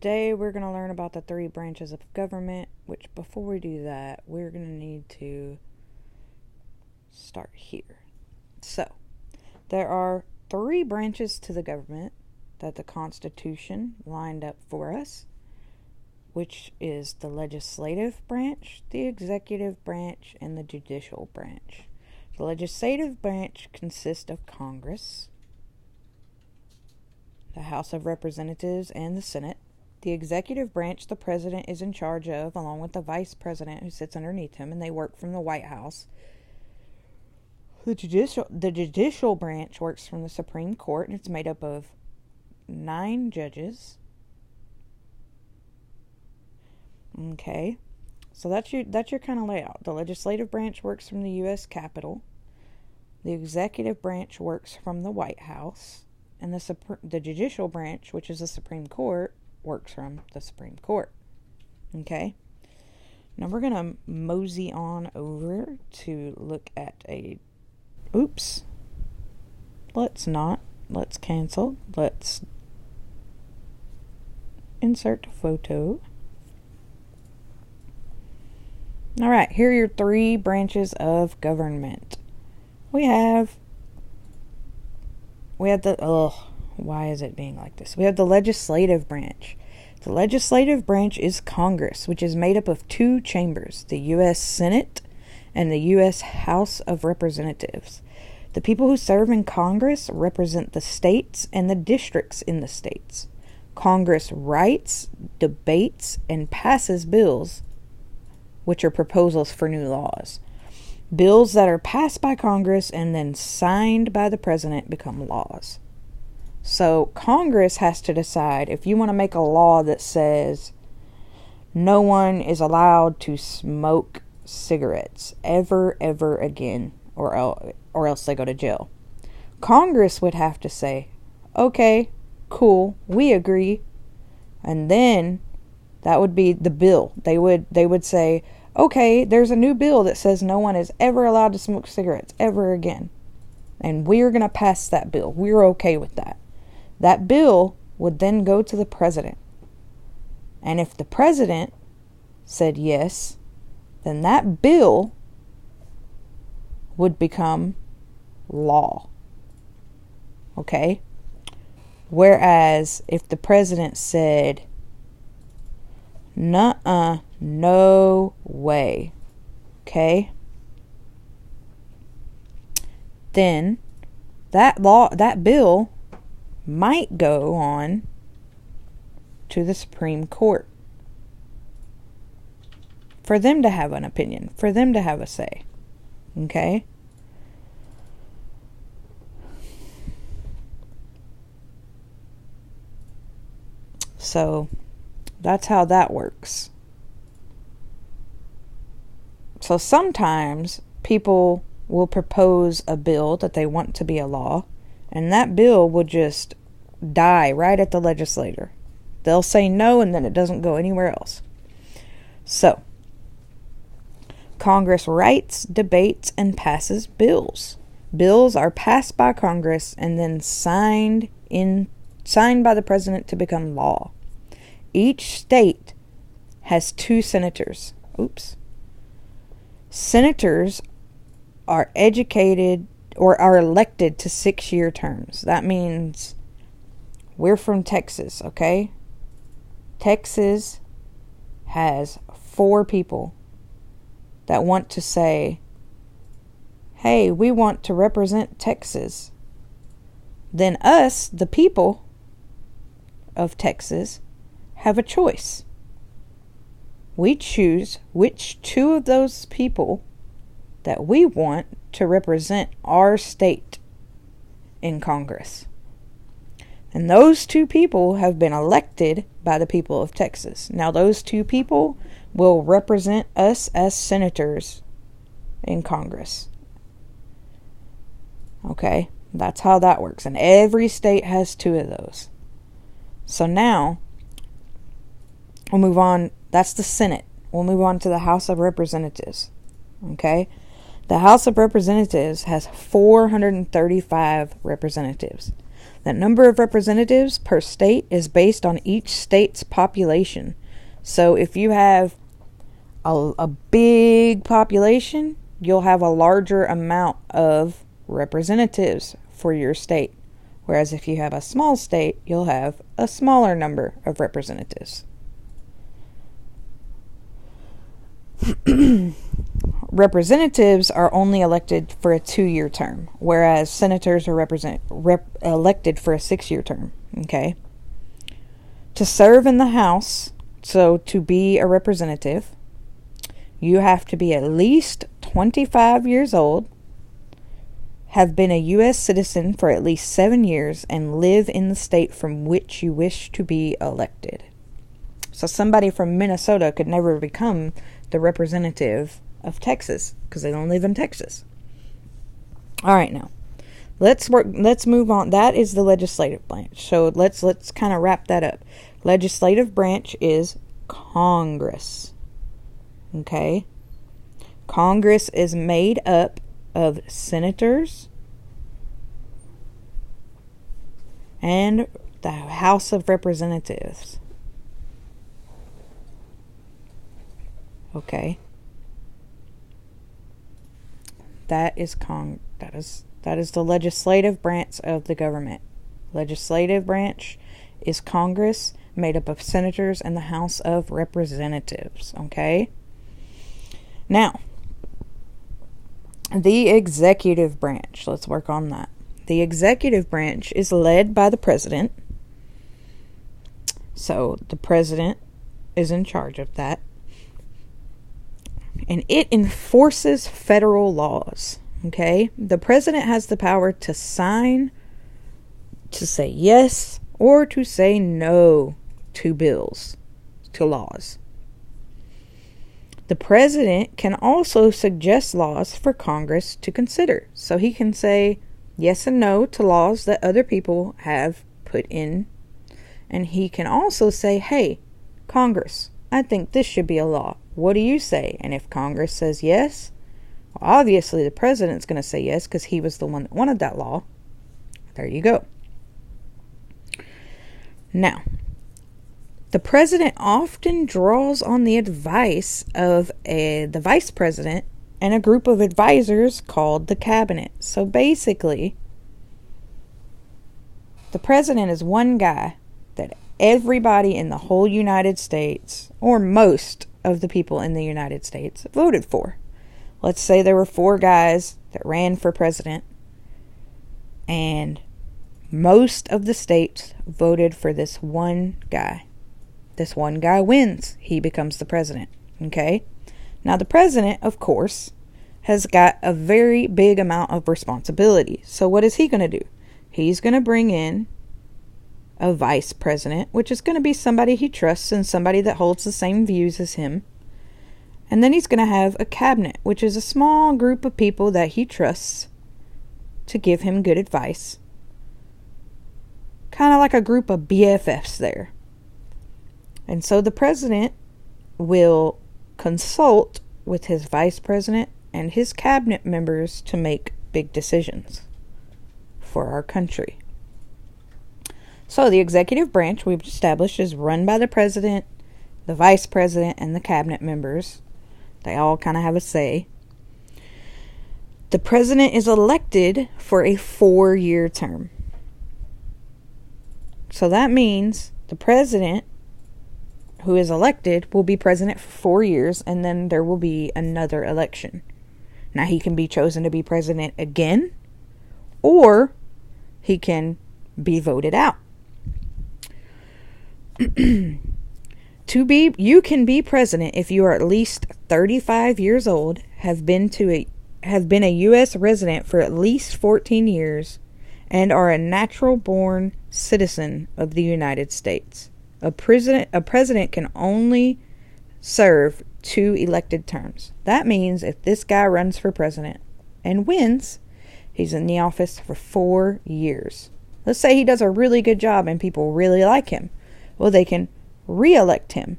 Today we're going to learn about the three branches of government, which before we do that, we're going to need to start here. So, there are three branches to the government that the Constitution lined up for us, which is the legislative branch, the executive branch, and the judicial branch. The legislative branch consists of Congress, the House of Representatives, and the Senate. The executive branch, the president is in charge of, along with the vice president who sits underneath him, and they work from the White House. The judicial branch works from the Supreme Court, and it's made up of 9 judges. Okay, so that's your kind of layout. The legislative branch works from the U.S. Capitol. The executive branch works from the White House, and the judicial branch, which is the Supreme Court, works from the Supreme Court. Okay, now we're gonna mosey on over to look at let's cancel. Let's insert a photo. All right, here are your 3 branches of government. We have why is it being like this? We have the legislative branch. The legislative branch is Congress, which is made up of 2 chambers, the U.S. Senate and the U.S. House of Representatives. The people who serve in Congress represent the states and the districts in the states. Congress writes, debates, and passes bills, which are proposals for new laws. Bills that are passed by Congress and then signed by the president become laws. So Congress has to decide if you want to make a law that says no one is allowed to smoke cigarettes ever again, or else they go to jail. Congress would have to say, okay, cool, we agree. And then that would be the bill. They would say, okay, there's a new bill that says no one is ever allowed to smoke cigarettes ever again. And we're going to pass that bill. We're okay with that. That bill would then go to the president. And if the president said yes, then that bill would become law. Okay? Whereas if the president said, nuh-uh, no way, okay, then that bill might go on to the Supreme Court for them to have an opinion, for them to have a say. Okay? So that's how that works. So sometimes people will propose a bill that they want to be a law, and that bill will just die right at the legislature. They'll say no, and then it doesn't go anywhere else. So, Congress writes, debates, and passes bills. Bills are passed by Congress and then signed by the president to become law. Each state has 2 senators. Senators are educated or are elected to 6-year terms. That means we're from Texas, okay? Texas has 4 people that want to say, hey, we want to represent Texas. Then us, the people of Texas, have a choice. We choose which 2 of those people that we want to represent our state in Congress. And those 2 people have been elected by the people of Texas. Now those 2 people will represent us as senators in Congress. Okay, that's how that works. And every state has 2 of those. So now, we'll move on. That's the Senate. We'll move on to the House of Representatives. Okay? The House of Representatives has 435 representatives. The number of representatives per state is based on each state's population. So if you have a big population, you'll have a larger amount of representatives for your state. Whereas if you have a small state, you'll have a smaller number of representatives. Representatives are only elected for a 2-year term, whereas senators are elected for a 6-year term. Okay? To serve in the House, so to be a representative, you have to be at least 25 years old, have been a U.S. citizen for at least 7 years, and live in the state from which you wish to be elected. So somebody from Minnesota could never become the representative of Texas because they don't live in Texas. All right, now let's move on. That is the legislative branch. So let's kind of wrap that up. Legislative branch is Congress. Okay? Congress is made up of senators and the House of Representatives. Okay? That is the legislative branch of the government. Legislative branch is Congress, made up of senators and the House of Representatives. Okay? Now, the executive branch. Let's work on that. The executive branch is led by the president. So the president is in charge of that. And it enforces federal laws. Okay? The president has the power to sign, to say yes, or to say no to bills, to laws. The president can also suggest laws for Congress to consider. So he can say yes and no to laws that other people have put in. And he can also say, hey, Congress, I think this should be a law. What do you say? And if Congress says yes, well, obviously the president's going to say yes because he was the one that wanted that law. There you go. Now, the president often draws on the advice of the vice president and a group of advisors called the cabinet. So basically, the president is one guy that everybody in the whole United States, or most of the people in the United States, voted for. Let's say there were 4 guys that ran for president, and most of the states voted for this one guy. This one guy wins. He becomes the president. Okay? Now, the president, of course, has got a very big amount of responsibility. So what is he going to do? He's going to bring in a vice president, which is going to be somebody he trusts and somebody that holds the same views as him. And then he's going to have a cabinet, which is a small group of people that he trusts to give him good advice. Kind of like a group of BFFs there. And so the president will consult with his vice president and his cabinet members to make big decisions for our country. So the executive branch we've established is run by the president, the vice president, and the cabinet members. They all kind of have a say. The president is elected for a 4-year term. So that means the president who is elected will be president for 4 years, and then there will be another election. Now, he can be chosen to be president again, or he can be voted out. You can be president if you are at least 35 years old, have been a U.S. resident for at least 14 years, and are a natural-born citizen of the United States. A president can only serve 2 elected terms. That means if this guy runs for president and wins, he's in the office for 4 years. Let's say he does a really good job and people really like him. Well, they can re-elect him,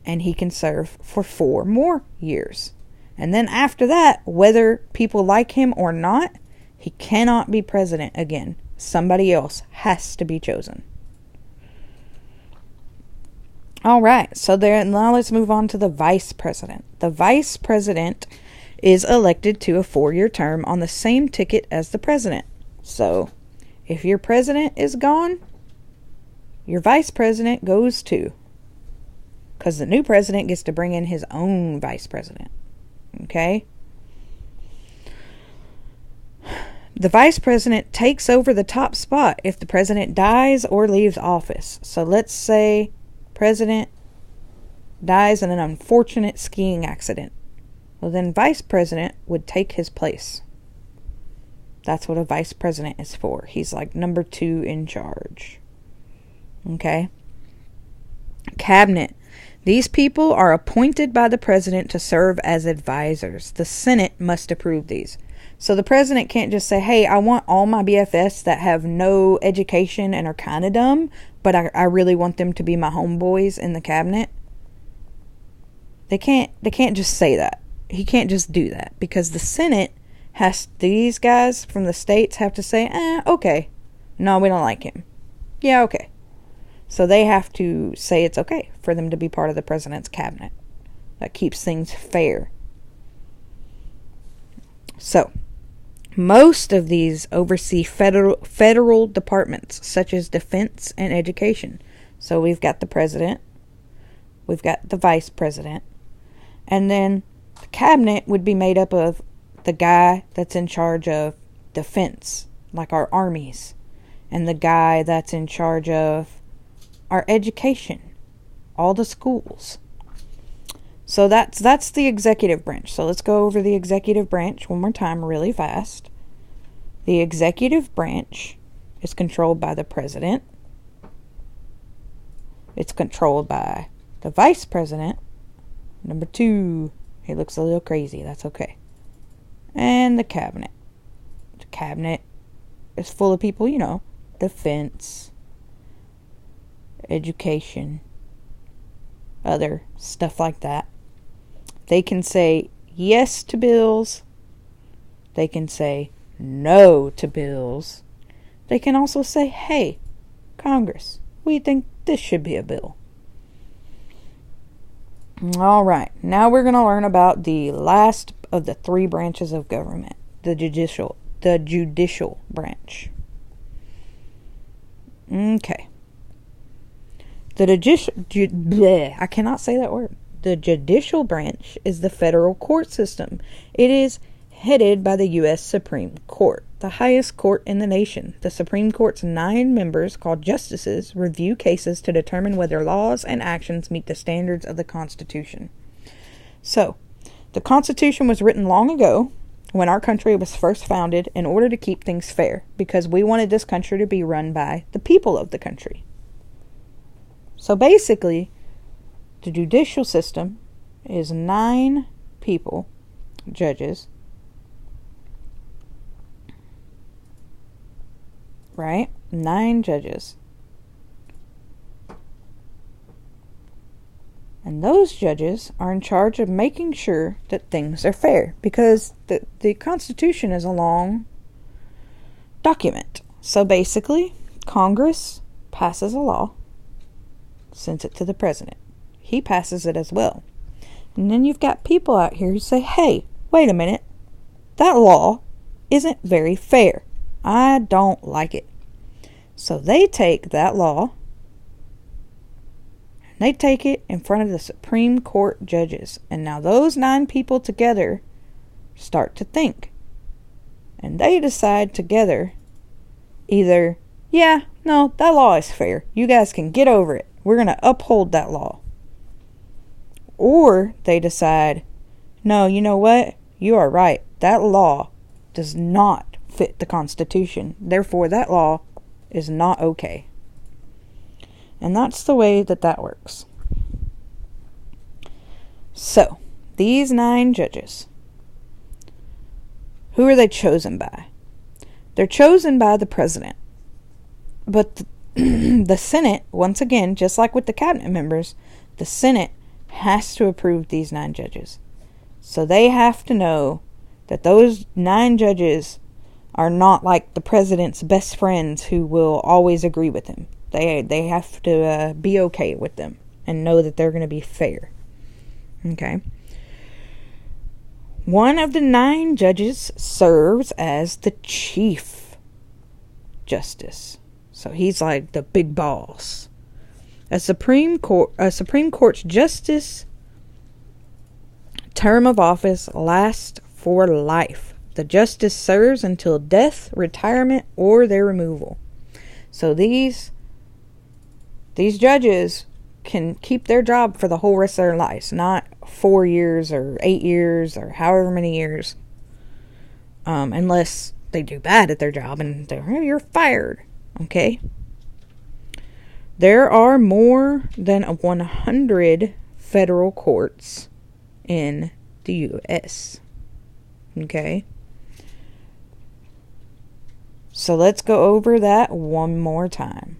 and he can serve for 4 more years. And then after that, whether people like him or not, he cannot be president again somebody else has to be chosen. All right, so now let's move on to the vice president. The vice president is elected to a 4-year term on the same ticket as the president. So, if your president is gone, your vice president goes too. Because the new president gets to bring in his own vice president. Okay? The vice president takes over the top spot if the president dies or leaves office. So let's say president dies in an unfortunate skiing accident. Well, then vice president would take his place. That's what a vice president is for. He's like number 2 in charge. Okay? Cabinet. These people are appointed by the president to serve as advisors. The Senate must approve these. So the president can't just say, hey, I want all my BFS that have no education and are kind of dumb, but I really want them to be my homeboys in the cabinet. They can't just say that. He can't just do that, because the Senate these guys from the states have to say, okay. No, we don't like him. Yeah, okay. So they have to say it's okay for them to be part of the president's cabinet. That keeps things fair. So, most of these oversee federal departments, such as defense and education. So we've got the president, we've got the vice president, and then the cabinet would be made up of the guy that's in charge of defense, like our armies, and the guy that's in charge of our education, all the schools. So that's the executive branch. So let's go over the executive branch one more time really fast. The executive branch is controlled by the president. It's controlled by the vice president. Number 2, he looks a little crazy. That's okay. And the cabinet. The cabinet is full of people, defense, education, other stuff like that. They can say yes to bills. They can say no to bills. They can also say, hey, Congress, we think this should be a bill. All right, now we're going to learn about the last of the 3 branches of government, the judicial branch. Okay. I cannot say that word. The judicial branch is the federal court system. It is headed by the U.S. Supreme Court, the highest court in the nation. The Supreme Court's 9 members, called justices, review cases to determine whether laws and actions meet the standards of the Constitution. So, the Constitution was written long ago, when our country was first founded, in order to keep things fair, because we wanted this country to be run by the people of the country. So basically, the judicial system is 9 people, judges, right? 9 judges. And those judges are in charge of making sure that things are fair, because the Constitution is a long document. So basically, Congress passes a law, sends it to the president. He passes it as well. And then you've got people out here who say, hey, wait a minute, that law isn't very fair. I don't like it. So they take that law, and they take it in front of the Supreme Court judges. And now those 9 people together start to think. And they decide together, either, yeah, no, that law is fair. You guys can get over it. We're going to uphold that law. Or they decide, no, you know what? You are right. That law does not fit the Constitution. Therefore, that law is not okay. And that's the way that works. So, these 9 judges, who are they chosen by? They're chosen by the president. But the Senate, once again, just like with the cabinet members, the Senate has to approve these 9 judges. So they have to know that those 9 judges are not like the president's best friends who will always agree with him. They have to be okay with them and know that they're going to be fair. Okay. One of the 9 judges serves as the Chief Justice. So he's like the big boss. A Supreme Court's justice term of office lasts for life. The justice serves until death, retirement, or their removal. So these judges can keep their job for the whole rest of their lives, not 4 years or 8 years or however many years, unless they do bad at their job and you're fired. Okay. There are more than 100 federal courts in the U.S. Okay. So let's go over that one more time.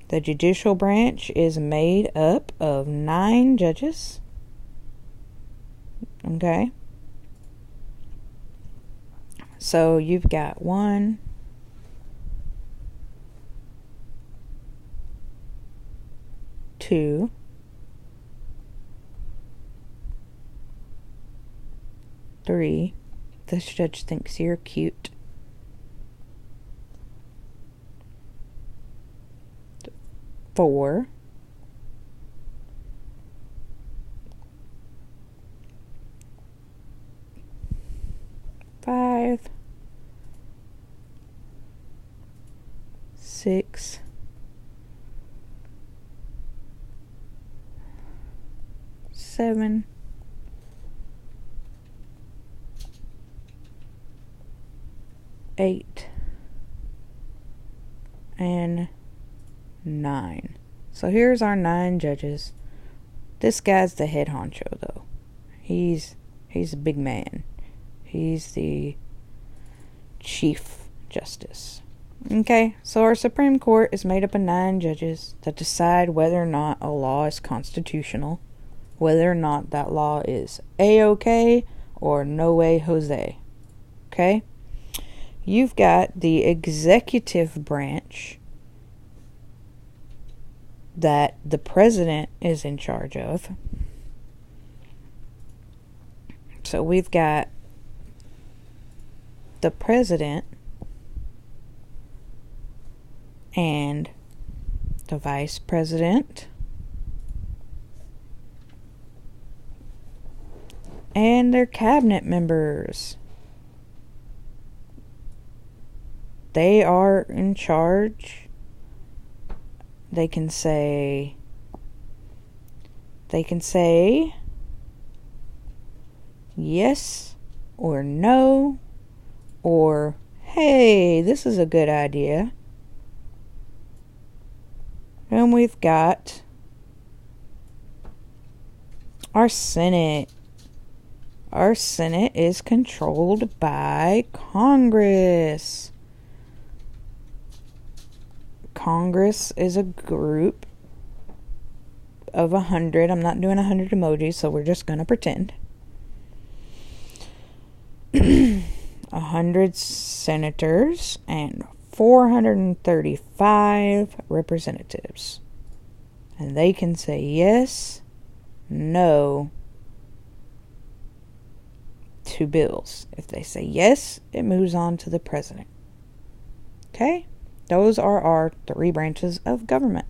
The judicial branch is made up of 9 judges. Okay. So you've got 1, 2, 3. This judge thinks you're cute. 4. 5. 6. 7. 8. And 9. So here's our 9 judges. This guy's the head honcho, though. He's a big man. He's the Chief Justice. Okay, so our Supreme Court is made up of 9 judges that decide whether or not a law is constitutional, whether or not that law is A-OK or no way Jose. Okay? You've got the executive branch that the president is in charge of. So we've got the president and the vice president and their cabinet members. They are in charge. They can say yes or no, or hey, this is a good idea. And we've got our Senate. Our Senate is controlled by Congress. Congress is a group of 100. I'm not doing 100 emojis, so we're just going to pretend. 100 senators and 435 representatives. And they can say yes, no to bills. If they say yes, it moves on to the president. Okay? Those are our 3 branches of government.